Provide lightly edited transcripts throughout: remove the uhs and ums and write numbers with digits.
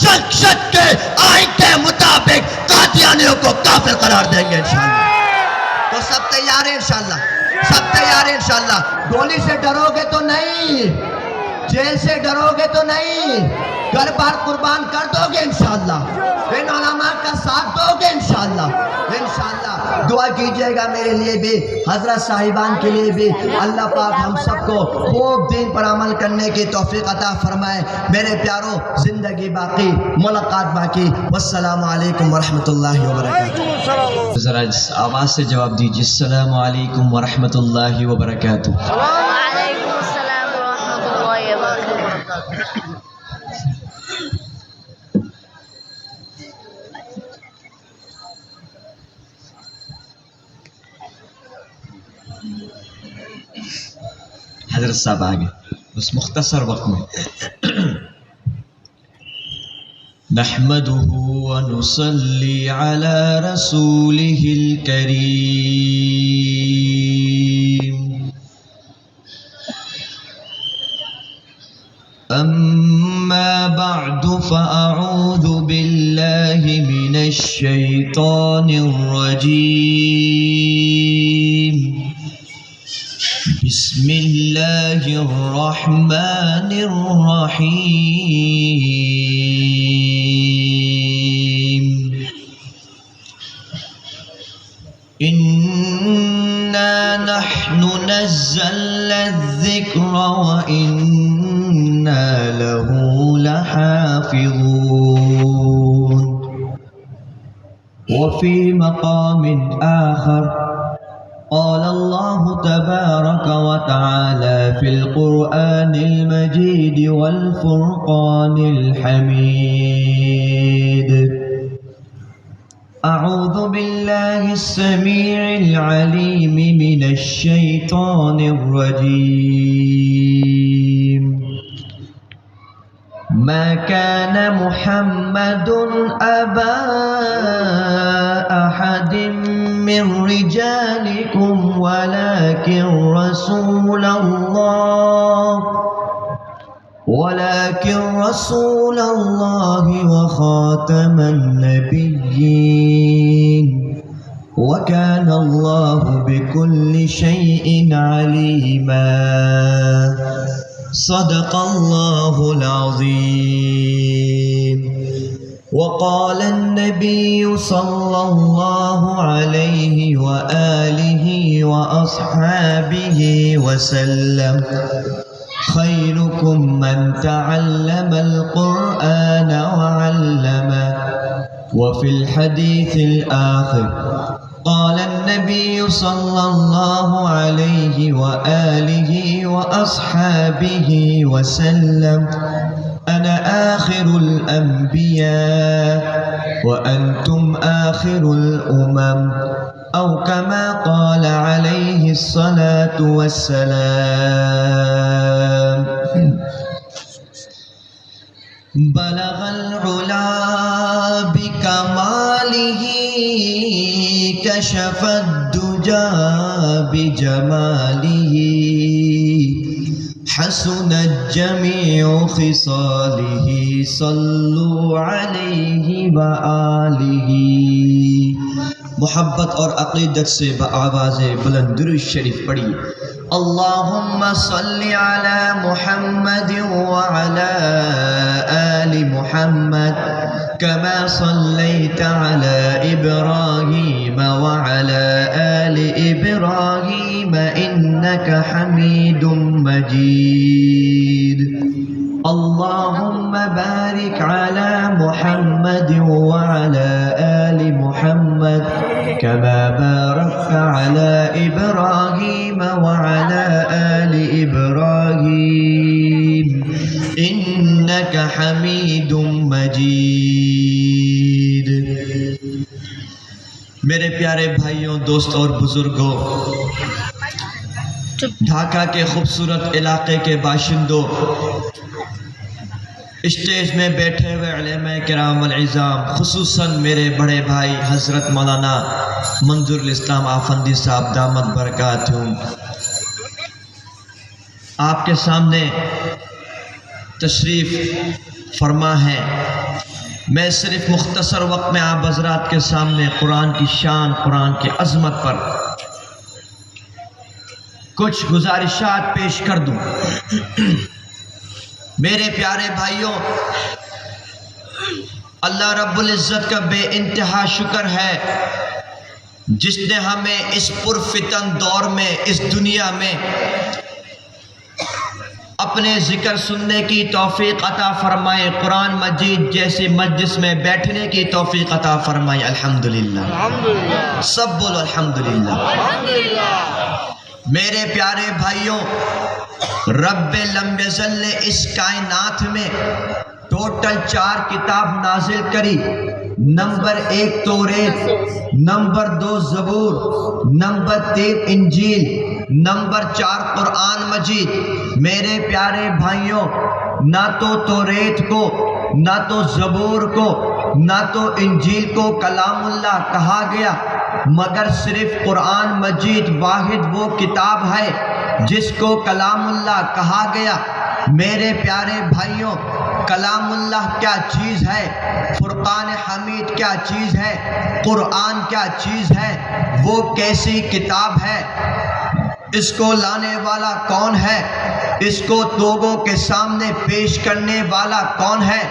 شک کے آئین کے مطابق قادیانیوں کو کافر قرار دیں گے انشاءاللہ۔ تو سب تیار ہیں انشاءاللہ، سب تیار ہیں انشاءاللہ۔ گولی سے ڈرو گے تو نہیں، جیل سے ڈرو گے تو نہیں، گھر بار قربان کر دو گے انشاءاللہ، ان علماء کا ساتھ دو گے انشاءاللہ۔ انشاءاللہ دعا کیجئے گا میرے لیے بھی، حضرت صاحبان کے لیے بھی، اللہ پاک ہم سب کو خوب دین پر عمل کرنے کی توفیق عطا فرمائے۔ میرے پیاروں، زندگی باقی، ملاقات باقی۔ والسلام علیکم ورحمۃ اللہ وبرکاتہ۔ ذرا آواز سے جواب دیجیے، السلام علیکم ورحمۃ اللہ وبرکاتہ۔ وعلیکم السلام ورحمۃ اللہ وبرکاتہ۔ حضرت صاحب آگے اس مختصر وقت میں۔ نحمده ونصلي على رسوله الكريم، أما بعد فأعوذ بالله من الشيطان الرجيم، بسم الله الرحمن الرحيم، إنا نحن نزلنا الذكر وإنا له لحافظون۔ وفي مقام آخر قال الله تبارك وتعالى في القرآن المجيد والفرقان الحميد، أعوذ بالله السميع العليم من الشيطان الرجيم، ما كان محمد أبا أحد من رجالكم ولكن رسول الله وخاتم النبيين، وكان الله بكل شيء عليما، صدق الله العظيم۔ وقال النبي صلى الله عليه وآله وأصحابه وسلم، خيركم من تعلم القرآن وعلمه۔ وفي الحديث الآخر قال النبي صلى الله عليه وآله وأصحابه وسلم، أنا آخر الأنبياء وأنتم آخر الأمم، أو كما قال عليه الصلاة والسلام۔ بلغ العلا بكماله، كشف الدجى بجماله، حسنت جميع خصاله، صلوا عليه وآله۔ محبت اور عقیدت سے بآواز بلند درود شریف پڑھیے، اللہم صل علی محمد وعلی آل محمد، كما صليت على إبراهيم وعلى آل إبراهيم إنك حميد مجيد، اللهم بارك على محمد وعلى آل محمد، كما باركت على إبراهيم وعلى آل إبراهيم إنك حميد مجيد۔ میرے پیارے بھائیوں، دوست اور بزرگوں، ڈھاکہ کے خوبصورت علاقے کے باشندوں، اسٹیج میں بیٹھے ہوئے علماء کرام العظام، خصوصاً میرے بڑے بھائی حضرت مولانا منظور الاسلام آفندی صاحب دامت برکاتہم، آپ کے سامنے تشریف فرما ہے میں صرف مختصر وقت میں آپ حضرات کے سامنے قرآن کی شان، قرآن کی عظمت پر کچھ گزارشات پیش کر دوں۔ میرے پیارے بھائیوں، اللہ رب العزت کا بے انتہا شکر ہے جس نے ہمیں اس پرفتن دور میں، اس دنیا میں اپنے ذکر سننے کی توفیق عطا فرمائے، قرآن مجید جیسے مجلس میں بیٹھنے کی توفیق عطا فرمائے۔ الحمدللہ، سب بولو الحمدللہ۔ میرے پیارے بھائیوں، رب لم یزل نے اس کائنات میں ٹوٹل 4 کتاب نازل کری۔ نمبر 1 توریت، نمبر 2 زبور، نمبر 3 انجیل، نمبر 4 قرآن مجید۔ میرے پیارے بھائیوں، نہ تو توریت کو، نہ تو زبور کو، نہ تو انجیل کو کلام اللہ کہا گیا، مگر صرف قرآن مجید واحد وہ کتاب ہے جس کو کلام اللہ کہا گیا۔ میرے پیارے بھائیوں، کلام اللہ کیا چیز ہے، فرقان حمید کیا چیز ہے، قرآن کیا چیز ہے، وہ کیسی کتاب ہے، اس کو لانے والا کون ہے، اس کو لوگوں کے سامنے پیش کرنے والا کون ہے؟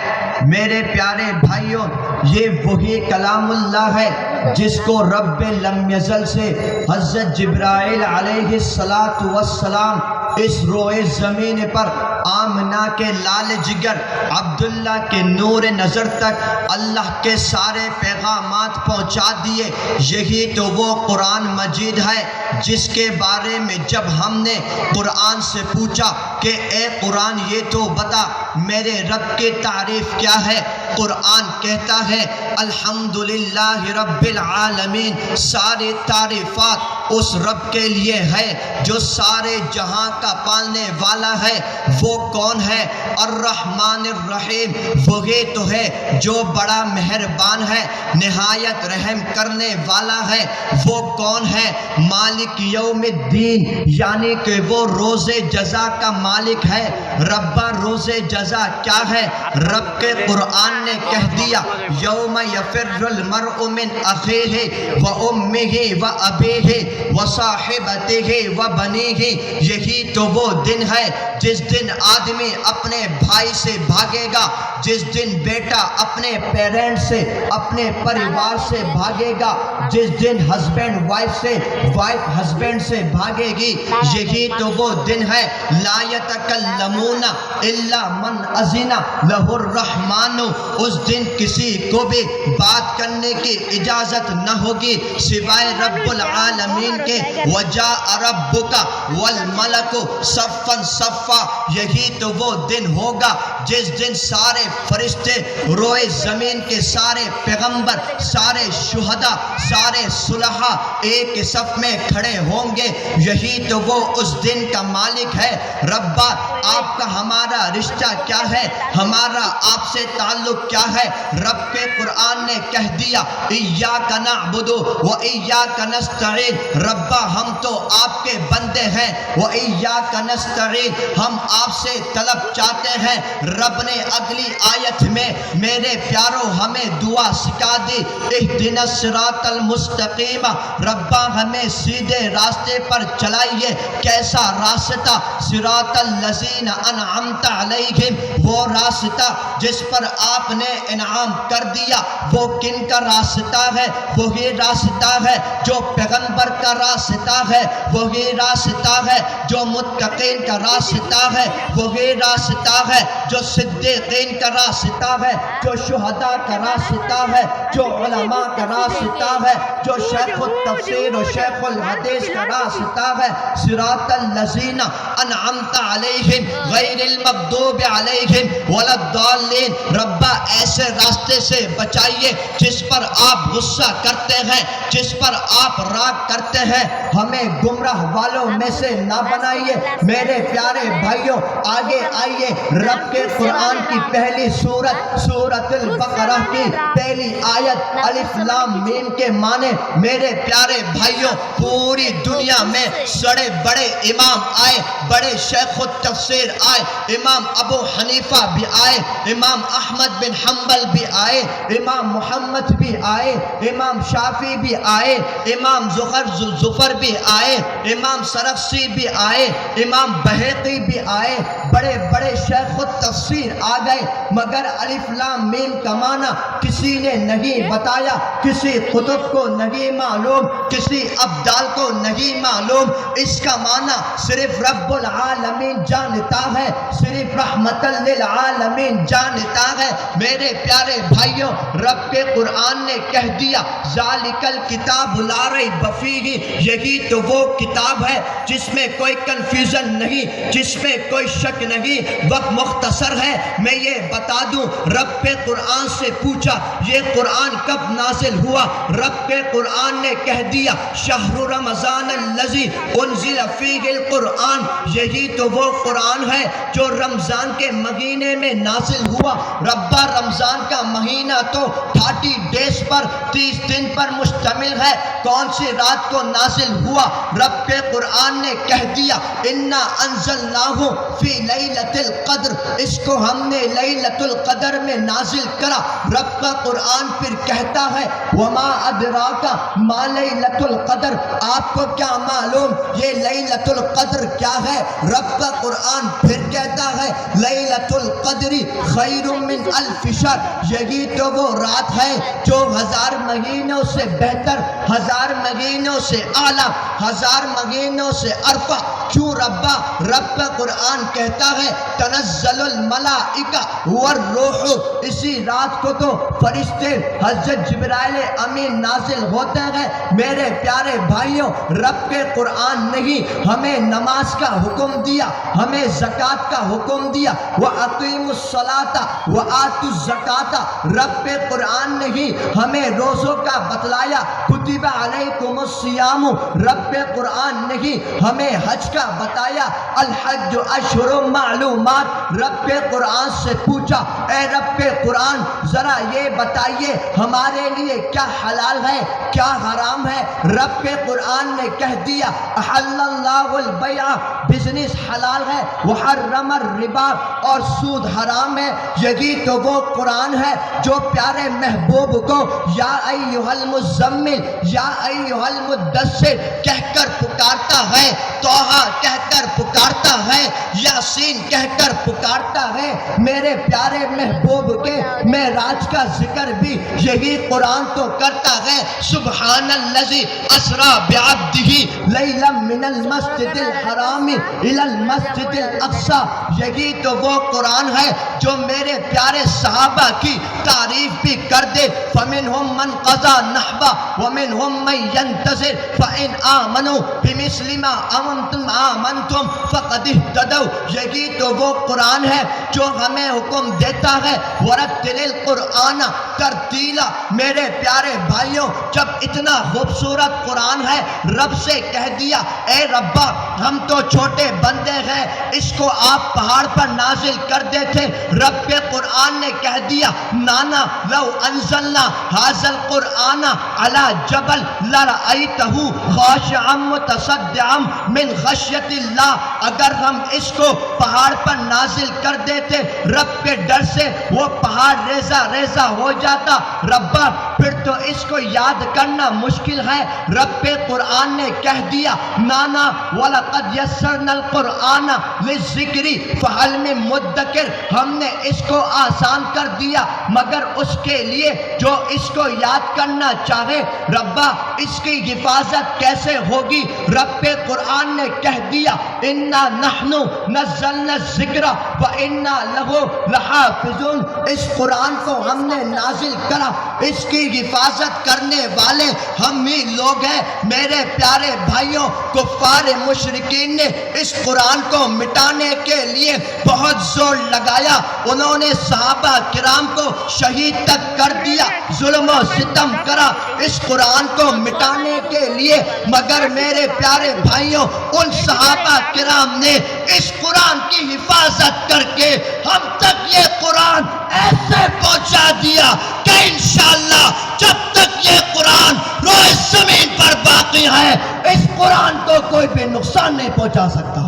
میرے پیارے بھائیوں، یہ وہی کلام اللہ ہے جس کو رب لم یزل سے حضرت جبرائیل علیہ السلام اس روئے زمین پر آمنہ کے لال جگر عبداللہ کے نور نظر تک اللہ کے سارے پیغامات پہنچا دیے۔ یہی تو وہ قرآن مجید ہے جس کے بارے میں جب ہم نے قرآن سے پوچھا کہ اے قرآن یہ تو بتا میرے رب کی تعریف کیا ہے، قرآن کہتا ہے الحمدللہ رب العالمین، ساری تعریفات اس رب کے لیے ہے جو سارے جہاں کا پالنے والا ہے۔ وہ کون ہے؟ الرحمن الرحیم، وہی تو ہے جو بڑا مہربان ہے، نہایت رحم کرنے والا ہے۔ وہ کون ہے؟ مالک یوم الدین، یعنی کہ وہ روز جزا کا مالک ہے۔ ربا روز جزا کیا ہے؟ رب کے قرآن نے کہہ دیا یوم یفر المرء من اخیہ و امہ و ابیہ و صاحبتہ و بنیہ، یہی تو وہ دن ہے جس دن آدمی اپنے بھائی سے بھاگے گا، جس دن بیٹا اپنے پیرنٹ سے، اپنے پریوار سے بھاگے گا، جس دن ہسبینڈ وائف سے، وائف ہسبینڈ سے بھاگے گی۔ یہی تو وہ دن ہے لا یتکلمون الا من اذن لہ الرحمن، اس دن کسی کو بھی بات کرنے کی اجازت نہ ہوگی سوائے رب العالمین کے۔ وجاء ربک والملک صفا صفا، یہی تو وہ دن ہوگا جس دن سارے فرشتے، روئے زمین کے سارے پیغمبر، سارے شہداء، سارے صلحاء ایک صف میں کھڑے ہوں گے۔ یہی تو وہ اس دن کا مالک ہے۔ ربا آپ کا ہمارا رشتہ کیا ہے؟ ہمارا آپ سے تعلق کیا ہے؟ رب کے قرآن نے کہہ دیا ایاک نعبد و ایاک نستعین، ربا ہم تو آپ کے بندے ہیں، و ایاک نستعین، ہم آپ سے طلب چاہتے ہیں۔ رب نے اگلی آیت میں میرے پیاروں ہمیں دعا سکھا دی اہدنا الصراط المستقیم، ربا ہمیں سیدھے راستے پر چلائیے۔ کیسا راستہ؟ صراط الذین انعمت علیہم، وہ راستہ جس پر آپ نے انعام کر دیا۔ وہ کن کا راستہ ہے؟ وہی راستہ ہے جو پیغمبر کا راستہ ہے، وہی راستہ ہے جو متقین کا راستہ ہے، وہی راستہ ہے جو صدیقین کا راستہ ہے، جو شہداء کا راستہ ہے، جو علماء کا راستہ ہے، جو شیخ التفسیر و شیخ الحدیث کا راستہ ہے۔ صراط الذین انعمت علیہم غیر المغضوب علیہم ولا الضالین، ربا ایسے راستے سے بچائیے جس پر آپ غصہ کرتے ہیں، جس پر آپ راگ کرتے ہیں، ہمیں گمراہ والوں میں سے نہ بنائیے۔ میرے پیارے بھائیوں آگے آئیے، رب کے قرآن کی پہلی سورت سورۃ البقرہ کی پہلی آیت الف لام میم کے معنی میرے پیارے بھائیوں پوری دنیا میں بڑے بڑے امام آئے، بڑے شیخ التفسیر آئے، امام ابو حنیفہ بھی آئے، امام احمد بن حنبل بھی آئے، امام محمد بھی آئے، امام شافعی بھی آئے، امام زفر بھی آئے، امام سرخسی بھی آئے، امام بہقی بھی آئے، بڑے بڑے شیخ التفسیر آ گئے، مگر الف لام میم کا معنی کسی نے نہیں بتایا، کسی قطب کو نہیں معلوم، کسی ابدال کو نہیں معلوم۔ اس کا معنی صرف رب العالمین جانتا ہے، صرف رحمت للعالمین جانتا ہے۔ میرے پیارے بھائیوں رب کے قرآن نے کہہ دیا ذالک الکتاب لا ریب فیہ، یہی تو وہ کتاب ہے جس میں کوئی کنفیوژن نہیں، جس میں کوئی شک نہیں۔ وقت مختصر ہے، میں یہ بتا دوں رب کے قرآن سے پوچھا یہ قرآن کب نازل ہوا؟ رب کے قرآن نے کہہ دیا شہر رمضان الذی انزل فیہ القرآن، یہی تو وہ قرآن ہے جو رمضان کے مہینے میں نازل ہوا۔ ربا رمضان کا مہینہ تو 30 ڈیز پر 30 دن پر مشتمل ہے، کون سی رات کو نازل ہوا؟ رب کے قرآن نے کہہ دیا انا انزلناہ فی لیلۃ القدر، اس کو ہم نے لیلۃ القدر میں نازل کرا۔ رب کا قرآن پھر کہتا ہے وما ادراک ما لیلۃ القدر، آپ کو کیا معلوم یہ لیلۃ القدر کیا ہے؟ رب کا قرآن پھر کہتا ہے لیلۃ القدر خیر من الف شہر، یہی تو وہ رات ہے جو 1000 مہینوں سے بہتر، 1000 مہینوں سے اعلیٰ، 1000 مہینوں سے ارفع۔ کیوں رب کا قرآن کہتا ہے تنزل الملائکہ والروح، اسی رات کو تو فرشتے حضرت جبرائیل امین نازل ہوتے ہیں۔ میرے پیارے بھائیوں رب کے قرآن نے ہی ہمیں نماز کا حکم دیا، ہمیں زکوٰۃ کا حکم دیا، وَأَقِیمُوا الصَّلَاةَ وَآتُوا الزَّکَاةَ، رب کے قرآن نے ہی ہمیں روزوں کا بتلایا، کتب علیکم الصیام، رب کے قرآن نے ہی ہمیں حج کا بتایا، الحج اشہر معلومات۔ رب کے قرآن سے پوچھا اے رب کے قرآن ذرا یہ بتائیے ہمارے لیے کیا حلال ہے کیا حرام ہے؟ رب کے قرآن نے کہہ دیا احل اللہ البیع، بزنس حلال ہے، وحرم الربا، اور سود حرام ہے۔ یہی تو وہ قرآن ہے جو پیارے محبوب کو یا ایھا المزمل یا ایھا المدثر کہہ کر پکارتا ہے، توحہ کہہ کر پکارتا ہے، یاسین کہہ کر پکارتا ہے۔ میرے پیارے محبوب کے معراج کا ذکر بھی یہی قرآن تو کرتا ہے، سبحان الذی اسریٰ بعبدہ لیلا من المسجد الحرام الی المسجد الاقصی، یہی تو وہ قرآن ہے جو میرے پیارے صحابہ کی تعریف بھی کر دے، فمنہم من قضی نحبہ ومنہم من ینتظر فإن آمنوا بمثل ما آمنتم فقد اہتدوا، یہی تو وہ قرآن ہے جو ہمیں حکم دیتا ہے ورتل القرآن ترتیلا۔ میرے پیارے بھائیوں جب اتنا خوبصورت قرآن ہے رب سے کہہ دیا اے ربا ہم تو چھوٹے بندے ہیں، اس کو آپ پہاڑ پر نازل کر دیتے۔ رب کے قرآن نے کہہ دیا نانا لو انزلنا ھذا القرآن علی جبل لرأیتہ خاشعا متصدعا من خشیۃ اللہ، اگر ہم اس کو پہاڑ پر نازل کر دیتے رب کے ڈر سے وہ پہاڑ ریزہ ریزہ ہو جاتا۔ ربا پھر تو اس کو یاد کرنا مشکل ہے۔ رب کے قرآن نے کہہ دیا نانا وَلَقَدْ يَسَّرْنَا الْقُرْآنَ لِلذِّكْرِ فَهَلْ مِن مُدَّكِرٍ، ہم نے اس کو آسان کر دیا مگر اس کے لیے جو اس کو یاد کرنا چاہے۔ ربا اس کی حفاظت کیسے ہوگی؟ رب کے قرآن نے کہہ دیا اِنَّا نَحْنُ نَزَّلْنَا الذِّكْرَ وَإِنَّا لَهُ لَحَافِظُونَ، اس قرآن کو ہم نے نازل کرا، اس کی حفاظت کرنے والے ہم ہی لوگ ہیں۔ میرے پیارے بھائیوں کفار مشرکین نے اس قرآن کو مٹانے کے لیے بہت زور لگایا، انہوں نے صحابہ کرام کو شہید تک کر دیا، ظلم و ستم کرا اس قرآن کو مٹانے کے لیے، مگر میرے پیارے بھائیوں ان صحابہ کرام نے اس قرآن کی حفاظت کر کے ہم تک یہ قرآن ایسے پہنچا دیا کہ انشاءاللہ جب تک یہ قرآن روئے زمین پر باقی ہے اس قرآن کو کوئی بھی نقصان نہیں پہنچا سکتا۔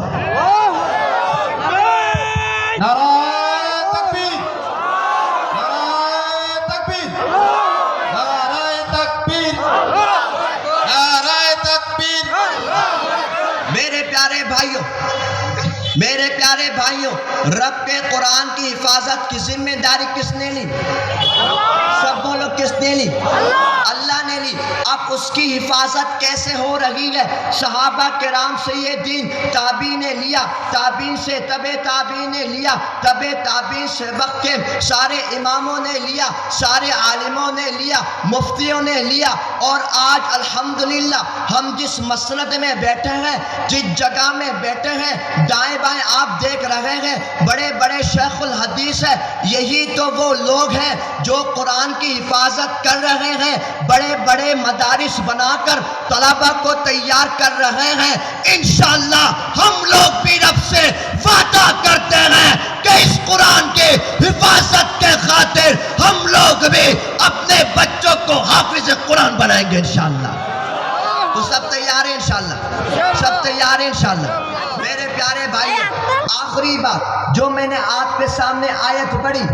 نعرہ تکبیر، نعرہ تکبیر، نعرہ تکبیر، نعرہ تکبیر۔ میرے پیارے بھائیوں، میرے پیارے بھائیوں، رب کے قرآن کی حفاظت کی ذمہ داری کس نے لی؟ سب بولو کس نے لی؟ اللہ نے لی۔ اب اس کی حفاظت کیسے ہو رہی ہے؟ صحابہ کرام سے یہ دین تابعین نے لیا، تابعین سے تبع تابعین نے لیا، تبع تابعین سے وقت کے سارے اماموں نے لیا، سارے عالموں نے لیا، مفتیوں نے لیا، اور آج الحمدللہ ہم جس مسند میں بیٹھے ہیں، جس جگہ میں بیٹھے ہیں، دائیں بائیں آپ دیکھ رہے ہیں بڑے بڑے شیخ الحدیث ہیں، یہی تو وہ لوگ ہیں جو قرآن کی حفاظت کر رہے ہیں، بڑے بڑے مدارس بنا کر طلبہ کو تیار کر رہے ہیں۔ انشاءاللہ ہم لوگ بھی رب سے وعدہ کرتے ہیں کہ اس قرآن کی حفاظت کے خاطر ہم لوگ بھی اپنے بچوں کو حافظ قرآن بنائیں گے انشاءاللہ۔ تو سب تیار ہیں انشاءاللہ؟ سب تیار ہیں انشاءاللہ؟ میرے پیارے بھائی، آخری بات جو میں نے آپ کے سامنے آیت پڑھی،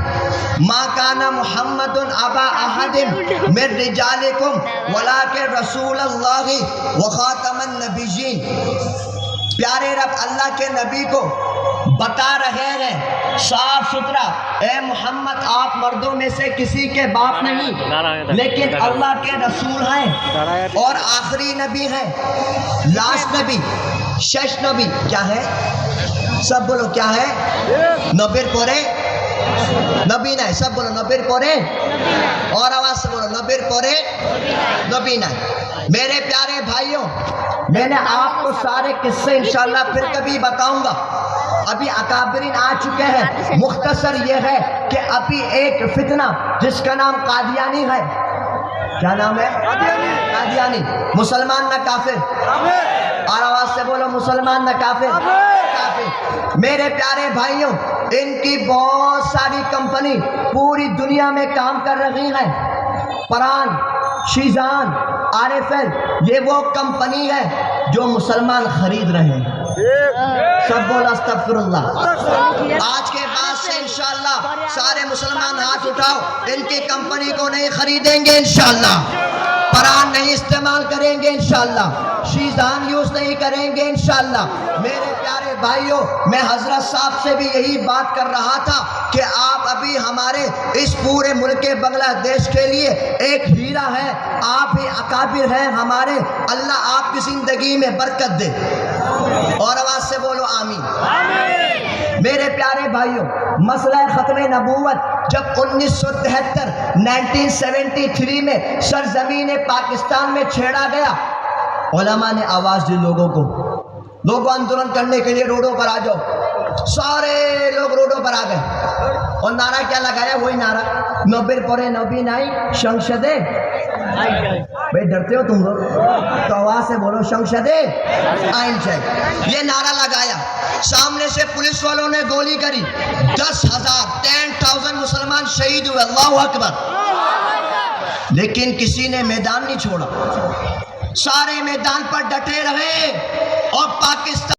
ما کان محمد ابا احد من رجالکم ولکن رسول اللہ وخاتم النبیین۔ پیارے رب اللہ کے نبی کو بتا رہے ہیں صاف ستھرا، اے محمد آپ مردوں میں سے کسی کے باپ نہیں، لیکن اللہ کے رسول ہیں اور آخری نبی ہیں، لاسٹ نبی، شش نبی۔ کیا ہے؟ سب بولو کیا ہے؟ نبیر پورے نبی نہیں، سب بولو نبیر پورے، اور آواز سے بولو نبیر پورے نبی نہیں۔ میرے پیارے بھائیوں، میں نے آپ کو سارے قصے انشاءاللہ پھر کبھی بتاؤں گا، ابھی اکابرین آ چکے ہیں۔ مختصر یہ ہے کہ ابھی ایک فتنہ جس کا نام قادیانی ہے، کیا نام ہے؟ قادیانی، مسلمان نہ کافر، اور آواز سے بولو مسلمان نہ کافر، کافر۔ میرے پیارے بھائیوں، ان کی بہت ساری کمپنی پوری دنیا میں کام کر رہی ہیں، پران، شیزان، RFL، یہ وہ کمپنی ہے جو مسلمان خرید رہے ہیں۔ سب بولا استغفر اللہ۔ آج کے بعد سے انشاءاللہ سارے مسلمان ہاتھ اٹھاؤ، ان کی کمپنی کو نہیں خریدیں گے انشاءاللہ، پران نہیں استعمال کریں گے انشاءاللہ، شیزان یوز نہیں کریں گے انشاءاللہ۔ میرے پیارے بھائیوں، میں حضرت صاحب سے بھی یہی بات کر رہا تھا کہ آپ ابھی ہمارے اس پورے ملک بنگلہ دیش کے لیے ایک ہیرا ہے، آپ ہی اکابر ہیں ہمارے، اللہ آپ کی زندگی میں برکت دے، اور آواز سے بولو آمین۔ میرے پیارے بھائیوں، مسئلہ ختم نبوت جب 1973 میں سرزمین پاکستان میں چھیڑا گیا، علماء نے آواز دی لوگوں کو، لوگوں آندولن کرنے کے لیے روڈوں پر آ جاؤ، سارے لوگ روڈوں پر آ گئے، اور نعرہ کیا لگایا؟ وہی نعرہ، نبیر پورے نبی نائی شنشدے۔ بھئی ڈرتے ہو تم لوگ؟ تو آواز سے بولو شنشدے آئین چیک، یہ نعرہ لگایا، سامنے سے پولیس والوں نے گولی کری، 10,000 مسلمان شہید ہوئے، اللہ اکبر، لیکن کسی نے میدان نہیں چھوڑا، سارے میدان پر ڈٹے رہے، اور پاکستان